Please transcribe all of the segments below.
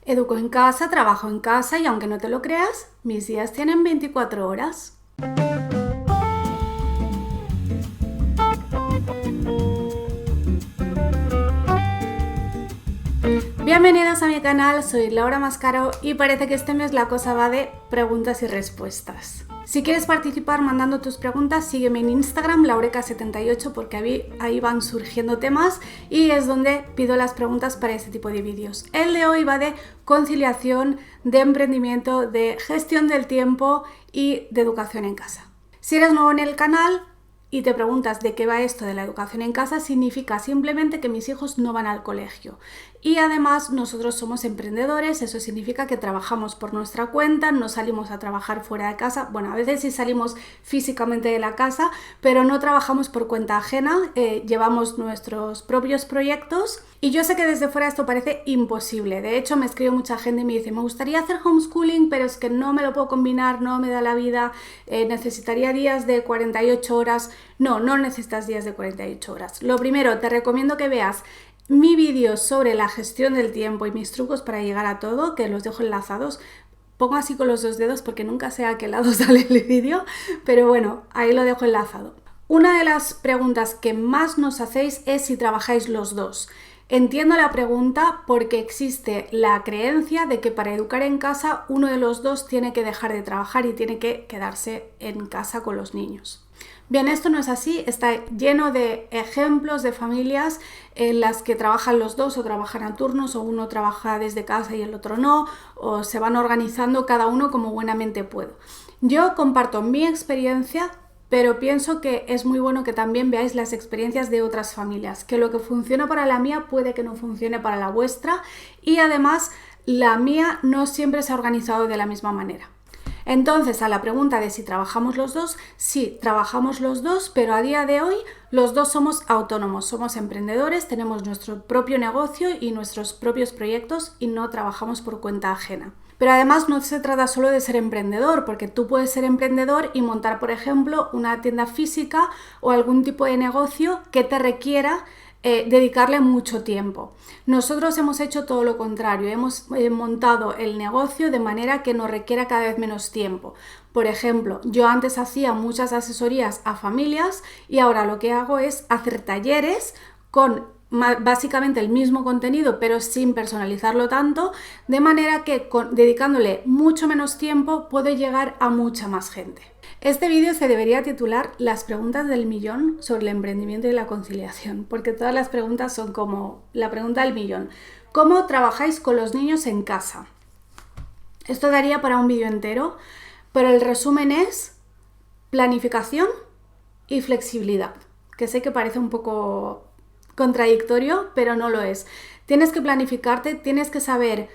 Educo en casa, trabajo en casa y aunque no te lo creas, mis días tienen 24 horas. Bienvenidos a mi canal, soy Laura Mascaro y parece que este mes la cosa va de preguntas y respuestas. Si quieres participar mandando tus preguntas, sígueme en Instagram, laureca78, porque ahí van surgiendo temas y es donde pido las preguntas para este tipo de vídeos. El de hoy va de conciliación, de emprendimiento, de gestión del tiempo y de educación en casa. Si eres nuevo en el canal y te preguntas de qué va esto de la educación en casa, significa simplemente que mis hijos no van al colegio. Y además nosotros somos emprendedores, eso significa que trabajamos por nuestra cuenta, no salimos a trabajar fuera de casa. Bueno, a veces sí salimos físicamente de la casa, pero no trabajamos por cuenta ajena, llevamos nuestros propios proyectos. Y yo sé que desde fuera esto parece imposible. De hecho, me escribe mucha gente y me dice, me gustaría hacer homeschooling, pero es que no me lo puedo combinar, no me da la vida, necesitaría días de 48 horas. No necesitas días de 48 horas. Lo primero, te recomiendo que veas mi vídeo sobre la gestión del tiempo y mis trucos para llegar a todo, que los dejo enlazados. Pongo así con los dos dedos porque nunca sé a qué lado sale el vídeo, pero bueno, ahí lo dejo enlazado. Una de las preguntas que más nos hacéis es si trabajáis los dos. Entiendo la pregunta porque existe la creencia de que para educar en casa uno de los dos tiene que dejar de trabajar y tiene que quedarse en casa con los niños. Bien, esto no es así, está lleno de ejemplos de familias en las que trabajan los dos o trabajan a turnos o uno trabaja desde casa y el otro no, o se van organizando cada uno como buenamente puedo. Yo comparto mi experiencia, pero pienso que es muy bueno que también veáis las experiencias de otras familias, que lo que funciona para la mía puede que no funcione para la vuestra y además la mía no siempre se ha organizado de la misma manera. Entonces, a la pregunta de si trabajamos los dos, sí, trabajamos los dos, pero a día de hoy los dos somos autónomos, somos emprendedores, tenemos nuestro propio negocio y nuestros propios proyectos y no trabajamos por cuenta ajena. Pero además no se trata solo de ser emprendedor, porque tú puedes ser emprendedor y montar, por ejemplo, una tienda física o algún tipo de negocio que te requiera dedicarle mucho tiempo. Nosotros hemos hecho todo lo contrario, hemos montado el negocio de manera que nos requiera cada vez menos tiempo. Por ejemplo, yo antes hacía muchas asesorías a familias y ahora lo que hago es hacer talleres con básicamente el mismo contenido pero sin personalizarlo tanto, de manera que dedicándole mucho menos tiempo puedo llegar a mucha más gente. Este vídeo se debería titular Las preguntas del millón sobre el emprendimiento y la conciliación, porque todas las preguntas son como la pregunta del millón. ¿Cómo trabajáis con los niños en casa? Esto daría para un vídeo entero, pero el resumen es planificación y flexibilidad, que sé que parece un poco contradictorio, pero no lo es. Tienes que planificarte, tienes que saber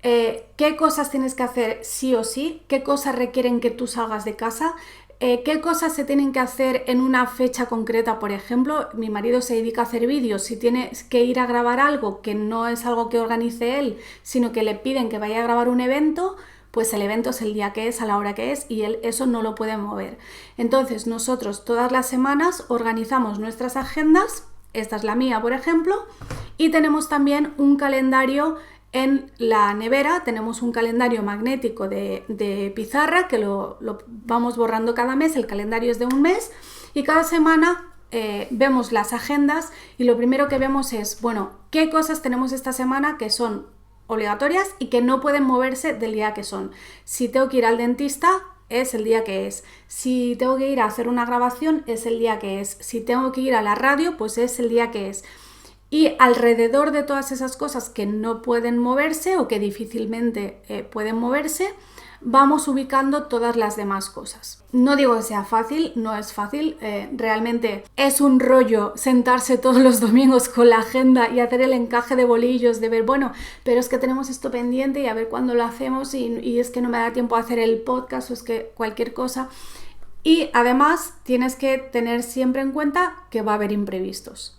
qué cosas tienes que hacer sí o sí, qué cosas requieren que tú salgas de casa, qué cosas se tienen que hacer en una fecha concreta. Por ejemplo, mi marido se dedica a hacer vídeos, si tienes que ir a grabar algo que no es algo que organice él, sino que le piden que vaya a grabar un evento, pues el evento es el día que es, a la hora que es y él eso no lo puede mover. Entonces nosotros todas las semanas organizamos nuestras agendas, esta es la mía por ejemplo, y tenemos también un calendario en la nevera, tenemos un calendario magnético de pizarra que lo vamos borrando cada mes, el calendario es de un mes y cada semana vemos las agendas y lo primero que vemos es, bueno, qué cosas tenemos esta semana que son obligatorias y que no pueden moverse del día que son. Si tengo que ir al dentista, es el día que es. Si tengo que ir a hacer una grabación, es el día que es. Si tengo que ir a la radio, pues es el día que es. Y alrededor de todas esas cosas que no pueden moverse o que difícilmente pueden moverse, vamos ubicando todas las demás cosas. No digo que sea fácil, no es fácil, realmente es un rollo sentarse todos los domingos con la agenda y hacer el encaje de bolillos, de ver, bueno, pero es que tenemos esto pendiente y a ver cuándo lo hacemos y es que no me da tiempo a hacer el podcast o es que cualquier cosa. Y además tienes que tener siempre en cuenta que va a haber imprevistos.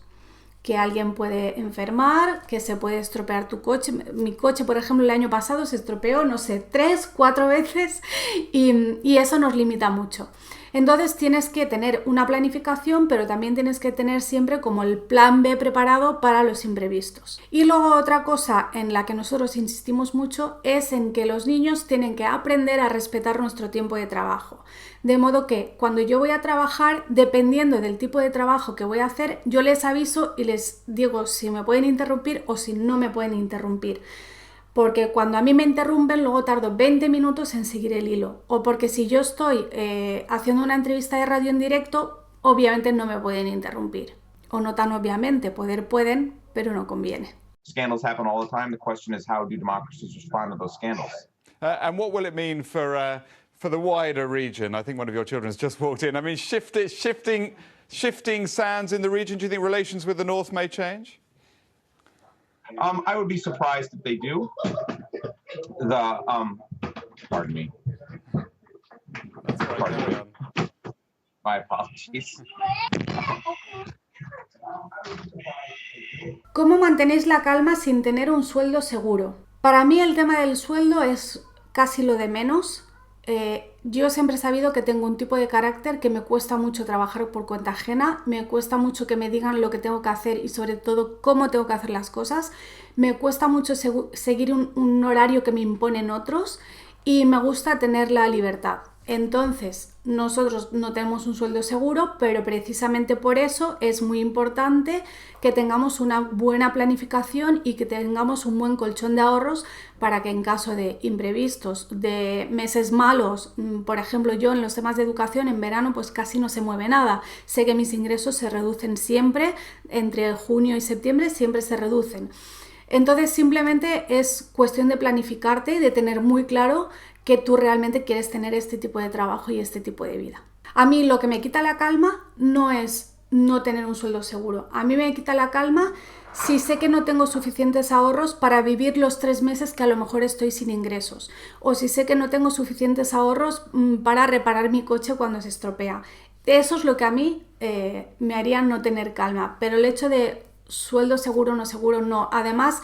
Que alguien puede enfermar, que se puede estropear tu coche. Mi coche, por ejemplo, el año pasado se estropeó, no sé, 3, 4 veces y eso nos limita mucho. Entonces tienes que tener una planificación, pero también tienes que tener siempre como el plan B preparado para los imprevistos. Y luego otra cosa en la que nosotros insistimos mucho es en que los niños tienen que aprender a respetar nuestro tiempo de trabajo. De modo que cuando yo voy a trabajar, dependiendo del tipo de trabajo que voy a hacer, yo les aviso y les digo si me pueden interrumpir o si no me pueden interrumpir. Porque cuando a mí me interrumpen, luego tardo 20 minutos en seguir el hilo. O porque si yo estoy haciendo una entrevista de radio en directo, obviamente no me pueden interrumpir. O no tan obviamente, pueden, pero no conviene. Scandals happen all the time. The question is, how do democracies respond to those scandals? And what will it mean for the wider region? I think one of your children has just walked in. I mean, shifting sands in the region. Do you think relations with the North may change? I would be surprised if they do. Pardon me. That's right. Pardon me. My apologies. ¿Cómo mantenéis la calma sin tener un sueldo seguro? Para mí el tema del sueldo es casi lo de menos. Yo siempre he sabido que tengo un tipo de carácter que me cuesta mucho trabajar por cuenta ajena, me cuesta mucho que me digan lo que tengo que hacer y sobre todo cómo tengo que hacer las cosas, me cuesta mucho seguir un horario que me imponen otros y me gusta tener la libertad. Entonces, nosotros no tenemos un sueldo seguro, pero precisamente por eso es muy importante que tengamos una buena planificación y que tengamos un buen colchón de ahorros para que en caso de imprevistos, de meses malos, por ejemplo, yo en los temas de educación en verano pues casi no se mueve nada. Sé que mis ingresos se reducen siempre, entre junio y septiembre siempre se reducen. Entonces simplemente es cuestión de planificarte y de tener muy claro que tú realmente quieres tener este tipo de trabajo y este tipo de vida. A mí lo que me quita la calma no es no tener un sueldo seguro. A mí me quita la calma si sé que no tengo suficientes ahorros para vivir los 3 meses que a lo mejor estoy sin ingresos. O si sé que no tengo suficientes ahorros para reparar mi coche cuando se estropea. Eso es lo que a mí me haría no tener calma. Pero el hecho de sueldo seguro, no. Además,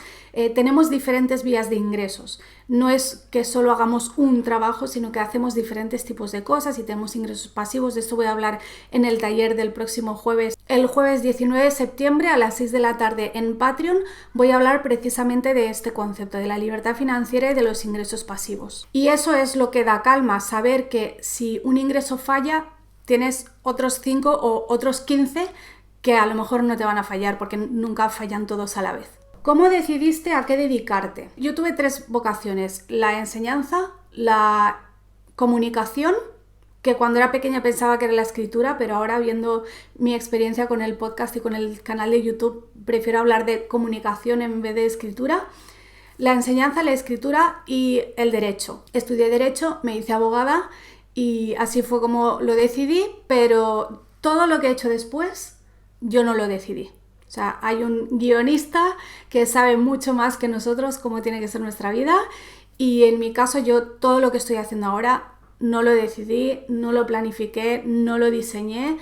tenemos diferentes vías de ingresos. No es que solo hagamos un trabajo, sino que hacemos diferentes tipos de cosas y tenemos ingresos pasivos. De esto voy a hablar en el taller del próximo jueves. El jueves 19 de septiembre a las 6 de la tarde en Patreon voy a hablar precisamente de este concepto, de la libertad financiera y de los ingresos pasivos. Y eso es lo que da calma, saber que si un ingreso falla, tienes otros 5 o otros 15 que a lo mejor no te van a fallar porque nunca fallan todos a la vez. ¿Cómo decidiste a qué dedicarte? Yo tuve 3 vocaciones, la enseñanza, la comunicación, que cuando era pequeña pensaba que era la escritura, pero ahora viendo mi experiencia con el podcast y con el canal de YouTube, prefiero hablar de comunicación en vez de escritura. La enseñanza, la escritura y el derecho. Estudié derecho, me hice abogada y así fue como lo decidí, pero todo lo que he hecho después yo no lo decidí. O sea, hay un guionista que sabe mucho más que nosotros cómo tiene que ser nuestra vida y en mi caso yo todo lo que estoy haciendo ahora no lo decidí, no lo planifiqué, no lo diseñé.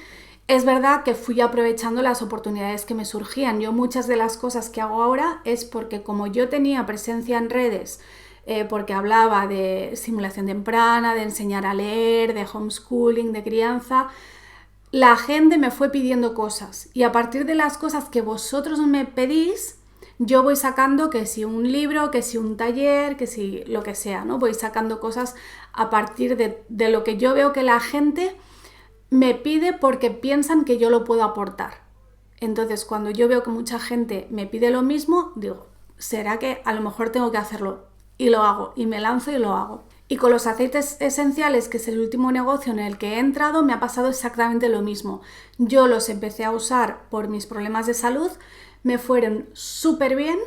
Es verdad que fui aprovechando las oportunidades que me surgían. Yo muchas de las cosas que hago ahora es porque como yo tenía presencia en redes, porque hablaba de simulación temprana, de enseñar a leer, de homeschooling, de crianza, la gente me fue pidiendo cosas y a partir de las cosas que vosotros me pedís, yo voy sacando que si un libro, que si un taller, que si lo que sea, ¿no? Voy sacando cosas a partir de lo que yo veo que la gente me pide porque piensan que yo lo puedo aportar. Entonces, cuando yo veo que mucha gente me pide lo mismo, digo, ¿será que a lo mejor tengo que hacerlo? Y lo hago, y me lanzo y lo hago. Y con los aceites esenciales, que es el último negocio en el que he entrado, me ha pasado exactamente lo mismo. Yo los empecé a usar por mis problemas de salud, me fueron súper bien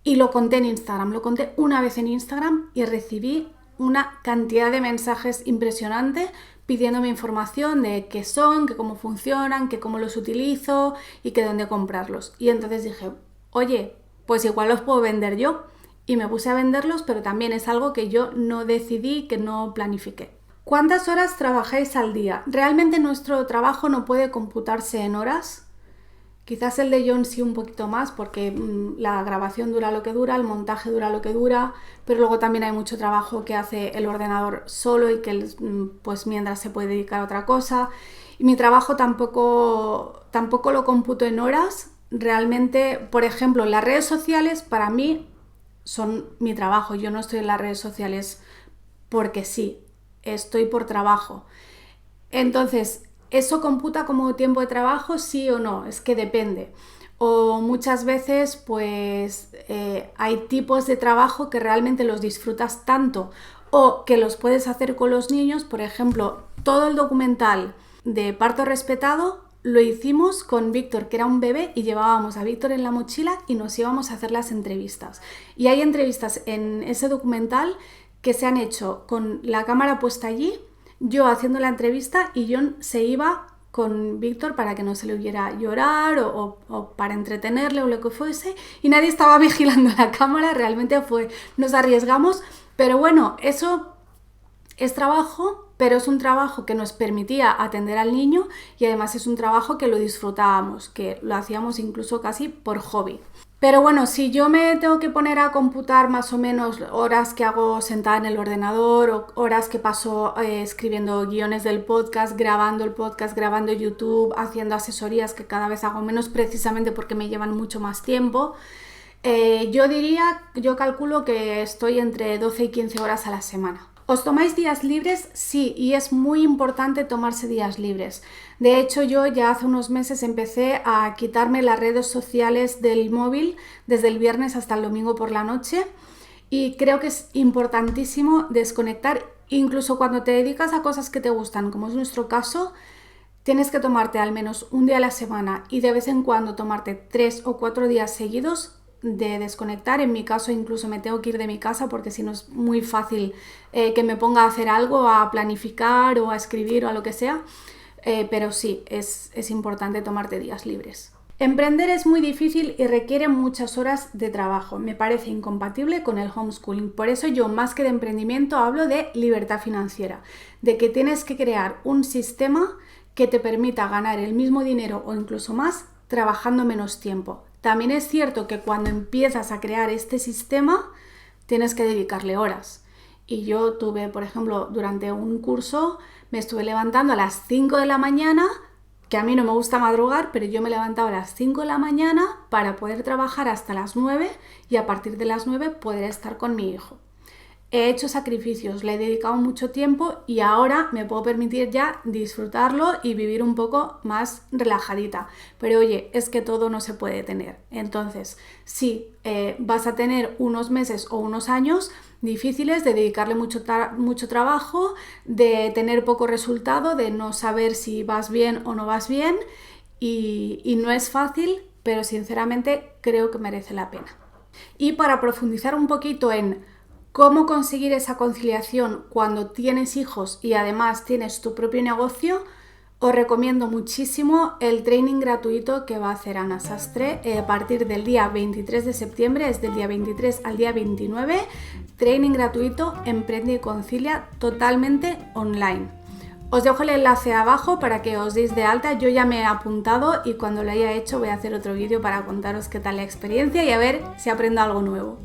y lo conté en Instagram. Lo conté una vez en Instagram y recibí una cantidad de mensajes impresionante pidiéndome información de qué son, que cómo funcionan, que cómo los utilizo y que dónde comprarlos. Y entonces dije, oye, pues igual los puedo vender yo. Y me puse a venderlos, pero también es algo que yo no decidí, que no planifiqué. ¿Cuántas horas trabajáis al día? Realmente nuestro trabajo no puede computarse en horas. Quizás el de John sí un poquito más porque la grabación dura lo que dura, el montaje dura lo que dura, pero luego también hay mucho trabajo que hace el ordenador solo y que él, pues mientras se puede dedicar a otra cosa. Y mi trabajo tampoco lo computo en horas. Realmente, por ejemplo, las redes sociales para mí son mi trabajo. Yo no estoy en las redes sociales porque sí, estoy por trabajo. Entonces, ¿eso computa como tiempo de trabajo? Sí o no, es que depende. O muchas veces, pues, hay tipos de trabajo que realmente los disfrutas tanto o que los puedes hacer con los niños. Por ejemplo, todo el documental de Parto Respetado lo hicimos con Víctor, que era un bebé, y llevábamos a Víctor en la mochila y nos íbamos a hacer las entrevistas. Y hay entrevistas en ese documental que se han hecho con la cámara puesta allí, yo haciendo la entrevista y John se iba con Víctor para que no se le oyera llorar o para entretenerle o lo que fuese, y nadie estaba vigilando la cámara. Realmente nos arriesgamos, pero bueno, eso es trabajo, pero es un trabajo que nos permitía atender al niño y además es un trabajo que lo disfrutábamos, que lo hacíamos incluso casi por hobby. Pero bueno, si yo me tengo que poner a computar más o menos horas que hago sentada en el ordenador o horas que paso escribiendo guiones del podcast, grabando YouTube, haciendo asesorías que cada vez hago menos precisamente porque me llevan mucho más tiempo, yo calculo que estoy entre 12 y 15 horas a la semana. ¿Os tomáis días libres? Sí, y es muy importante tomarse días libres. De hecho, yo ya hace unos meses empecé a quitarme las redes sociales del móvil desde el viernes hasta el domingo por la noche, y creo que es importantísimo desconectar. Incluso cuando te dedicas a cosas que te gustan, como es nuestro caso, tienes que tomarte al menos un día a la semana y de vez en cuando tomarte 3 o 4 días seguidos de desconectar. En mi caso incluso me tengo que ir de mi casa porque si no es muy fácil que me ponga a hacer algo, a planificar o a escribir o a lo que sea, pero sí, es importante tomarte días libres. Emprender es muy difícil y requiere muchas horas de trabajo. Me parece incompatible con el homeschooling. Por eso yo, más que de emprendimiento, hablo de libertad financiera, de que tienes que crear un sistema que te permita ganar el mismo dinero o incluso más trabajando menos tiempo. También es cierto que cuando empiezas a crear este sistema tienes que dedicarle horas. Y yo tuve, por ejemplo, durante un curso me estuve levantando a las 5 de la mañana, que a mí no me gusta madrugar, pero yo me levantaba a las 5 de la mañana para poder trabajar hasta las 9 y a partir de las 9 poder estar con mi hijo. He hecho sacrificios, le he dedicado mucho tiempo y ahora me puedo permitir ya disfrutarlo y vivir un poco más relajadita. Pero oye, es que todo no se puede tener. Entonces, sí, vas a tener unos meses o unos años difíciles de dedicarle mucho trabajo, de tener poco resultado, de no saber si vas bien o no vas bien y no es fácil, pero sinceramente creo que merece la pena. Y para profundizar un poquito en cómo conseguir esa conciliación cuando tienes hijos y además tienes tu propio negocio, os recomiendo muchísimo el training gratuito que va a hacer Ana Sastre a partir del día 23 de septiembre, es del día 23 al día 29, training gratuito Emprende y Concilia totalmente online. Os dejo el enlace abajo para que os deis de alta. Yo ya me he apuntado y cuando lo haya hecho voy a hacer otro vídeo para contaros qué tal la experiencia y a ver si aprendo algo nuevo.